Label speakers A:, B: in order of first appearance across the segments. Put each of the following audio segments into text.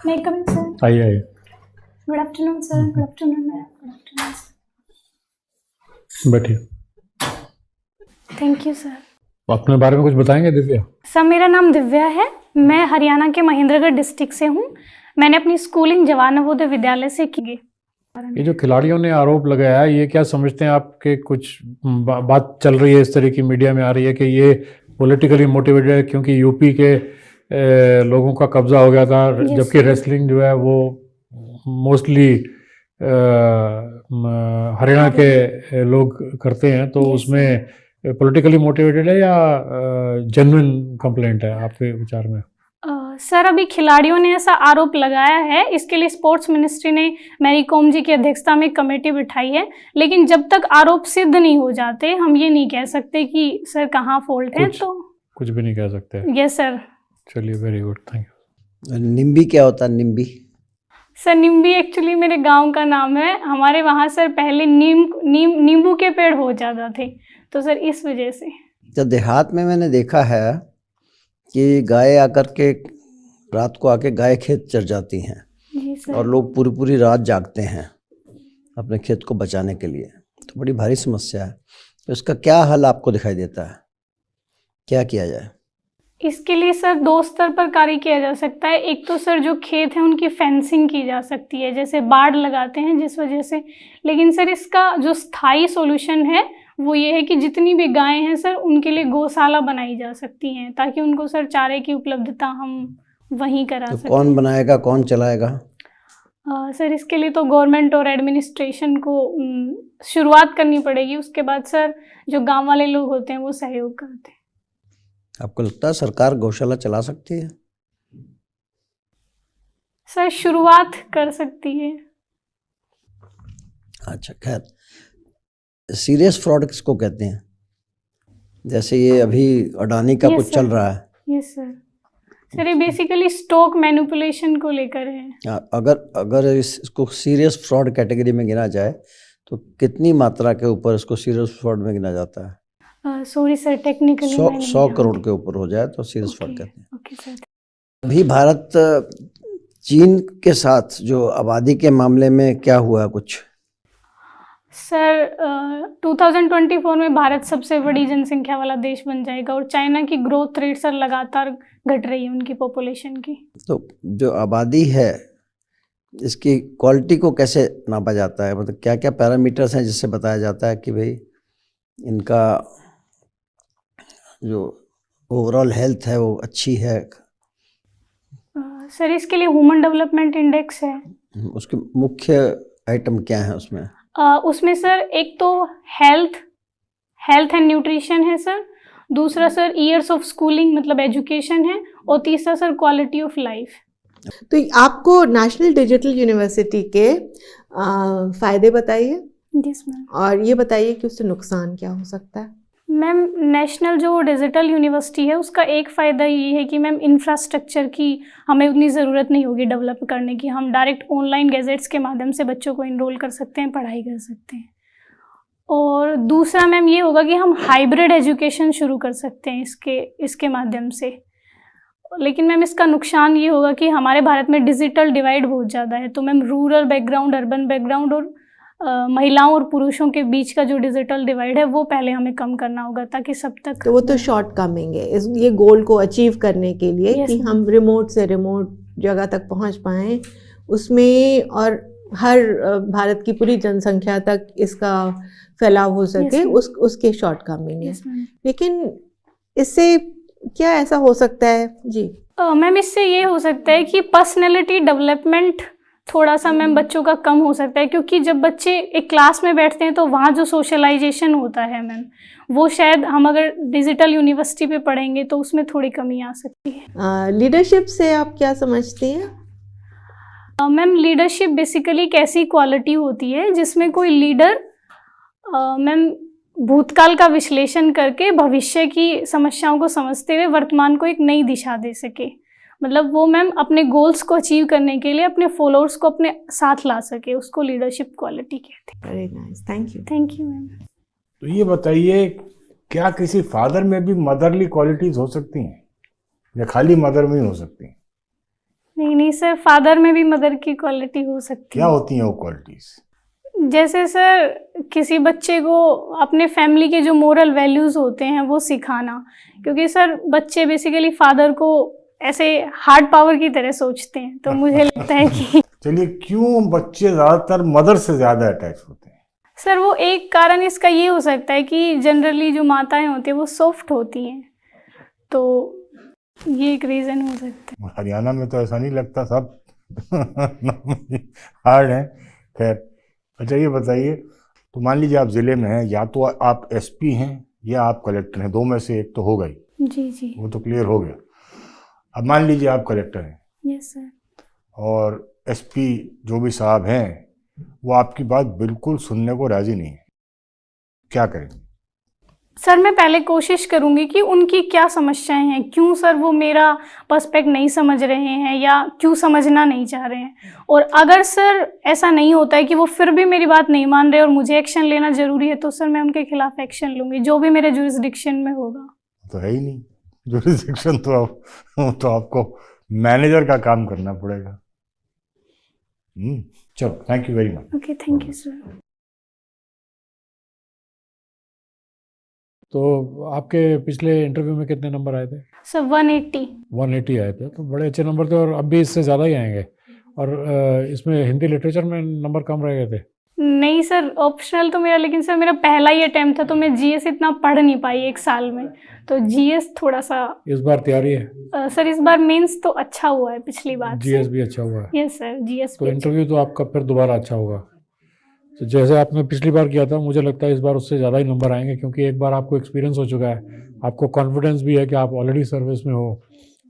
A: May I come in, sir?
B: आइए आइए।
A: Good afternoon, sir. Good afternoon, ma'am. Good afternoon, sir.
B: बैठिए।
A: Thank you, sir.
B: अपने बारे में कुछ बताएंगे दिव्या?
A: सर मेरा नाम दिव्या है। मैं हरियाणा के महेंद्रगढ़ डिस्ट्रिक्ट से हूँ। मैंने अपनी स्कूलिंग जवाहर नवोदय विद्यालय से की है।
B: ये जो खिलाड़ियों ने आरोप लगाया है, ये क्या समझते हैं आपके? कुछ बात चल रही है इस तरह की, मीडिया में आ रही है कि ये पॉलिटिकली मोटिवेटेड है क्योंकि यूपी के लोगों का कब्जा हो गया था, जबकि रेसलिंग जो है वो मोस्टली हरियाणा के लोग करते हैं, तो उसमें पॉलिटिकली मोटिवेटेड है या जेन्युइन कंप्लेंट है आपके विचार में?
A: सर अभी खिलाड़ियों ने ऐसा आरोप लगाया है, इसके लिए स्पोर्ट्स मिनिस्ट्री ने मैरी कॉम जी की अध्यक्षता में एक कमेटी बिठाई है, लेकिन जब तक आरोप सिद्ध नहीं हो जाते हम ये नहीं कह सकते कि सर कहाँ फॉल्ट है। तो कुछ
B: भी नहीं कह सकते।
A: Yes sir.
B: चलिए, वेरी गुड, थैंक यू।
C: निम्बी क्या होता है? निम्बी
A: सर निम्बी एक्चुअली मेरे गांव का नाम है। हमारे वहाँ सर पहले नींबू के पेड़ बहुत ज़्यादा थे, तो सर इस वजह से।
C: तो देहात में मैंने देखा है कि गाय आकर के रात को आके गाय खेत चर जाती हैं।
A: जी सर।
C: और लोग पूरी पूरी रात जागते हैं अपने खेत को बचाने के लिए, तो बड़ी भारी समस्या है। तो इसका क्या हल आपको दिखाई देता है? क्या किया जाए?
A: इसके लिए सर दो स्तर पर कार्य किया जा सकता है। एक तो सर जो खेत है उनकी फेंसिंग की जा सकती है, जैसे बाड़ लगाते हैं जिस वजह से। लेकिन सर इसका जो स्थायी सॉल्यूशन है वो ये है कि जितनी भी गायें हैं सर उनके लिए गौशाला बनाई जा सकती हैं, ताकि उनको सर चारे की उपलब्धता हम वहीं करा
C: तो
A: सकें।
C: कौन बनाएगा, कौन चलाएगा?
A: सर इसके लिए तो गवर्नमेंट और एडमिनिस्ट्रेशन को शुरुआत करनी पड़ेगी, उसके बाद सर जो गांव वाले लोग होते हैं वो सहयोग करते हैं।
C: आपको लगता है सरकार गौशाला चला सकती है?
A: सर शुरुआत कर सकती है।
C: अच्छा, खैर, सीरियस फ्रॉड किसको कहते हैं? जैसे ये अभी अडानी का कुछ चल रहा है।
A: Yes sir. सर ये बेसिकली स्टॉक मैनिपुलेशन को लेकर है।
C: अगर इसको सीरियस फ्रॉड कैटेगरी में गिना जाए तो कितनी मात्रा के ऊपर इसको सीरियस फ्रॉड में गिना जाता है?
A: सॉरी सर, टेक्निकली
C: 100 करोड़ के ऊपर हो जाए तो सीरियस फ्रॉड कहते हैं।
A: Okay sir.
C: अभी भारत चीन के साथ जो आबादी के मामले में क्या हुआ कुछ?
A: सर 2024 में भारत सबसे बड़ी जनसंख्या वाला देश बन जाएगा और चाइना की ग्रोथ रेट सर लगातार घट रही है उनकी पॉपुलेशन की।
C: तो जो आबादी है इसकी क्वालिटी को कैसे नापा जाता है? मतलब क्या क्या पैरामीटर्स हैं जिससे बताया जाता है कि भाई इनका जो ओवरऑल हेल्थ है वो अच्छी है?
A: सर इसके लिए ह्यूमन डेवलपमेंट इंडेक्स है।
C: उसके मुख्य आइटम क्या है उसमें?
A: उसमें सर एक तो हेल्थ एंड न्यूट्रिशन है सर, दूसरा सर ईयर्स ऑफ स्कूलिंग मतलब एजुकेशन है, और तीसरा सर क्वालिटी ऑफ लाइफ।
D: तो आपको नेशनल डिजिटल यूनिवर्सिटी के फ़ायदे बताइए।
A: Yes ma'am.
D: और ये बताइए कि उससे नुकसान क्या हो सकता है?
A: मैम नेशनल जो डिजिटल यूनिवर्सिटी है उसका एक फ़ायदा ये है कि मैम इंफ्रास्ट्रक्चर की हमें उतनी ज़रूरत नहीं होगी डेवलप करने की। हम डायरेक्ट ऑनलाइन गैजेट्स के माध्यम से बच्चों को इनरोल कर सकते हैं, पढ़ाई कर सकते हैं। और दूसरा मैम ये होगा कि हम हाइब्रिड एजुकेशन शुरू कर सकते हैं इसके माध्यम से। लेकिन मैम इसका नुकसान ये होगा कि हमारे भारत में डिजिटल डिवाइड बहुत ज़्यादा है, तो ma'am rural background, urban background और महिलाओं और पुरुषों के बीच का जो डिजिटल डिवाइड है वो पहले हमें कम करना होगा, ताकि सब तक।
D: तो वो तो शॉर्ट कमिंग है ये गोल को अचीव करने के लिए कि हम रिमोट से रिमोट जगह तक पहुंच पाएँ उसमें, और हर भारत की पूरी जनसंख्या तक इसका फैलाव हो सके, उसके शॉर्ट कमिंग है। लेकिन इससे क्या ऐसा हो सकता है? जी
A: मैम इससे ये हो सकता है कि पर्सनैलिटी डेवलपमेंट थोड़ा सा मैम बच्चों का कम हो सकता है, क्योंकि जब बच्चे एक क्लास में बैठते हैं तो वहाँ जो सोशलाइजेशन होता है मैम वो शायद हम अगर डिजिटल यूनिवर्सिटी पे पढ़ेंगे तो उसमें थोड़ी कमी आ सकती है।
D: लीडरशिप से आप क्या समझती हैं?
A: मैम लीडरशिप बेसिकली एक ऐसी क्वालिटी होती है जिसमें कोई लीडर मैम भूतकाल का विश्लेषण करके भविष्य की समस्याओं को समझते हुए वर्तमान को एक नई दिशा दे सके। मतलब वो मैम अपने गोल्स को अचीव करने के लिए अपने फॉलोअर्स को अपने साथ ला सके, उसको लीडरशिप क्वालिटी कहते हैं।
D: Very nice, thank you.
A: Thank you ma'am.
E: तो ये बताइए, क्या किसी फादर में भी मदरली क्वालिटीज हो सकती हैं या खाली मदर में ही हो सकती हैं?
A: नहीं सर, फादर में भी मदर की क्वालिटी हो सकती
E: क्या
A: है।
E: होती हैं वो क्वालिटीज?
A: जैसे सर, किसी बच्चे को अपने फैमिली के जो मोरल वैल्यूज़ होते हैं वो सिखाना, क्योंकि सर बच्चे बेसिकली फादर को ऐसे हार्ड पावर की तरह सोचते हैं, तो मुझे लगता है कि
E: चलिए, क्यों बच्चे ज्यादातर मदर से ज्यादा अटैच होते हैं?
A: सर वो एक कारण इसका ये हो सकता है कि जनरली जो माताएं होती हैं वो सॉफ्ट होती हैं, तो ये एक रीज़न हो सकता है।
E: हरियाणा में तो ऐसा नहीं लगता, सब हार्ड है। खैर, अच्छा ये बताइए, तो मान लीजिए आप जिले में हैं, या तो आप एसपी हैं या आप कलेक्टर हैं, दो में से एक तो हो गई,
A: जी जी।
E: वो तो क्लियर हो गया। अब मान लीजिए आप कलेक्टर हैं
A: यस सर।
E: और एसपी जो भी साहब हैं वो आपकी बात बिल्कुल सुनने को राजी नहीं है, क्या करें?
A: सर मैं पहले कोशिश करूंगी कि उनकी क्या समस्याएं हैं, क्यों सर वो मेरा पर्सपेक्ट नहीं समझ रहे हैं या क्यों समझना नहीं चाह रहे हैं। और अगर सर ऐसा नहीं होता है कि वो फिर भी मेरी बात नहीं मान रहे और मुझे एक्शन लेना ज़रूरी है, तो सर मैं उनके खिलाफ एक्शन लूँगी, जो भी मेरे जुरिस्डिक्शन में होगा।
E: तो है ही नहीं जुरिस्डिक्शन, तो आपको मैनेजर का काम करना पड़ेगा। चलो, thank you very much.
A: Okay, thank you sir.
B: तो आपके पिछले इंटरव्यू में कितने नंबर आए थे?
A: सर 180।
B: 180 आए थे, तो बड़े अच्छे नंबर थे, और अब भी इससे ज़्यादा ही आएंगे। और इसमें हिंदी लिटरेचर में नंबर कम रह गए थे?
A: नहीं सर, ऑप्शनल तो मेरा, लेकिन सर मेरा पहला ही अटेम्प्ट था, तो मैं जीएस इतना पढ़ नहीं पाई एक साल में, तो जीएस थोड़ा सा।
B: इस बार तैयारी है?
A: सर इस बार मेंस तो अच्छा हुआ है पिछली बार से।
B: जीएस भी अच्छा हुआ है?
A: यस सर, जीएस
B: तो
A: भी
B: इंटरव्यू तो आपका फिर दोबारा अच्छा होगा। तो जैसे आपने पिछली बार किया था, मुझे लगता है इस बार उससे ज़्यादा ही नंबर आएंगे, क्योंकि एक बार आपको एक्सपीरियंस हो चुका है, आपको कॉन्फिडेंस भी है कि आप ऑलरेडी सर्विस में हो,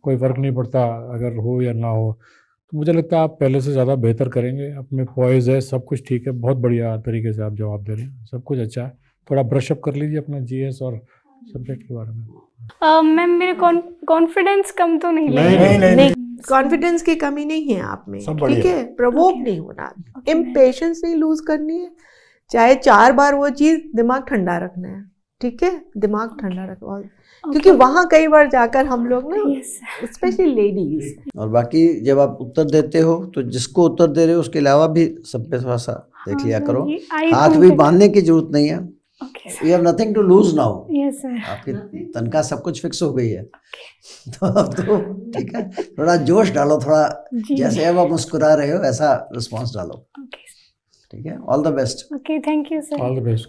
B: कोई फ़र्क नहीं पड़ता अगर हो या ना हो। तो मुझे लगता है आप पहले से ज़्यादा बेहतर करेंगे, अपने पॉइज है, सब कुछ ठीक है, बहुत बढ़िया तरीके से आप जवाब दे रहे हैं, सब कुछ अच्छा है। थोड़ा ब्रशअप कर लीजिए अपना जीएस और सब्जेक्ट के बारे में।
A: मैम मेरे कॉन्फिडेंस कम तो नहीं
B: नहीं,
A: लगा।
E: नहीं,
D: कॉन्फिडेंस की कमी नहीं है आप में,
E: सब बढ़िया।
D: ठीक है। प्रवोक
A: Okay.
D: नहीं होना,
A: Okay,
D: इम्पेशेंस नहीं लूज करनी है, चाहे 4 बार वो चीज, दिमाग ठंडा रखना है, ठीक है। दिमाग ठंडा रखो, क्योंकि वहां कई बार जाकर हम लोग ना,
A: यस
D: स्पेशली लेडीज,
C: और बाकी जब आप उत्तर देते हो तो जिसको उत्तर दे रहे हो उसके अलावा भी सब पे थोड़ा सा देख लिया करो। हाथ भी बांधने की जरूरत नहीं है,
A: okay
C: you have nothing to lose now.
A: Yes sir.
C: आपकी तनख्वाह सब कुछ फिक्स हो गई है, तो ठीक है, थोड़ा जोश डालो, थोड़ा
A: जी।
C: जैसे अब आप मुस्कुरा रहे हो ऐसा रिस्पॉन्स डालो,
A: ओके
C: ठीक है। All the best.
A: Okay, thank you sir.
B: All the best.